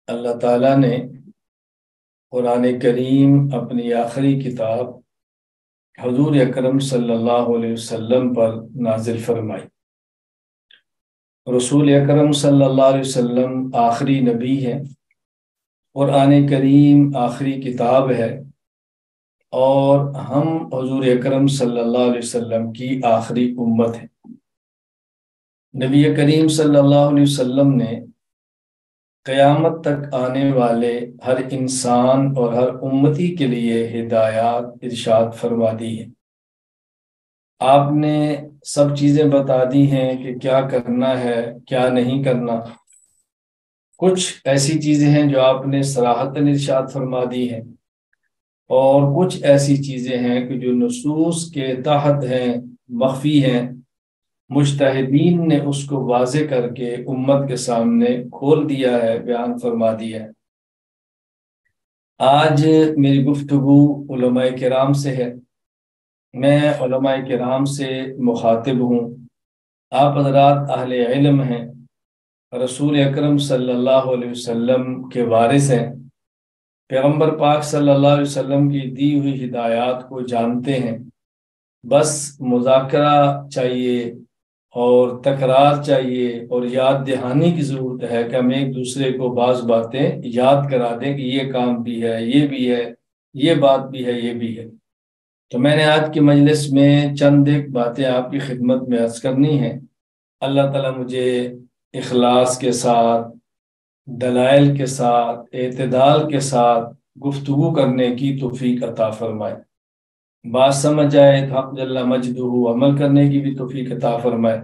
اللہ تعالیٰ نے قرآن کریم اپنی آخری کتاب حضور اکرم صلی اللہ علیہ وسلم پر نازل فرمائی۔ رسول اکرم صلی اللہ علیہ وسلم آخری نبی ہیں، قرآن کریم آخری کتاب ہے، اور ہم حضور اکرم صلی اللہ علیہ وسلم کی آخری امت ہیں۔ نبی کریم صلی اللہ علیہ وسلم نے قیامت تک آنے والے ہر انسان اور ہر امتی کے لیے ہدایات ارشاد فرما دی ہیں۔ آپ نے سب چیزیں بتا دی ہیں کہ کیا کرنا ہے، کیا نہیں کرنا۔ کچھ ایسی چیزیں ہیں جو آپ نے صراحتاً ارشاد فرما دی ہیں، اور کچھ ایسی چیزیں ہیں کہ جو نصوص کے تحت ہیں، مخفی ہیں، مجتہدین نے اس کو واضح کر کے امت کے سامنے کھول دیا ہے، بیان فرما دیا ہے۔ آج میری گفتگو علماء کرام سے ہے۔ میں علماء کرام سے مخاطب ہوں۔ آپ حضرات اہل علم ہیں، رسول اکرم صلی اللہ علیہ وسلم کے وارث ہیں، پیغمبر پاک صلی اللہ علیہ وسلم کی دی ہوئی ہدایات کو جانتے ہیں۔ بس مذاکرہ چاہیے اور تکرار چاہیے اور یاد دہانی کی ضرورت ہے کہ ہم ایک دوسرے کو بعض باتیں یاد کرا دیں کہ یہ کام بھی ہے، یہ بھی ہے، یہ بات بھی ہے، یہ بھی ہے۔ تو میں نے آج کی مجلس میں چند ایک باتیں آپ کی خدمت میں عرض کرنی ہیں۔ اللہ تعالیٰ مجھے اخلاص کے ساتھ، دلائل کے ساتھ، اعتدال کے ساتھ گفتگو کرنے کی توفیق عطا فرمائے۔ بات سمجھ آئے تو حق جل مجدہ عمل کرنے کی بھی توفیق عطا فرمائے۔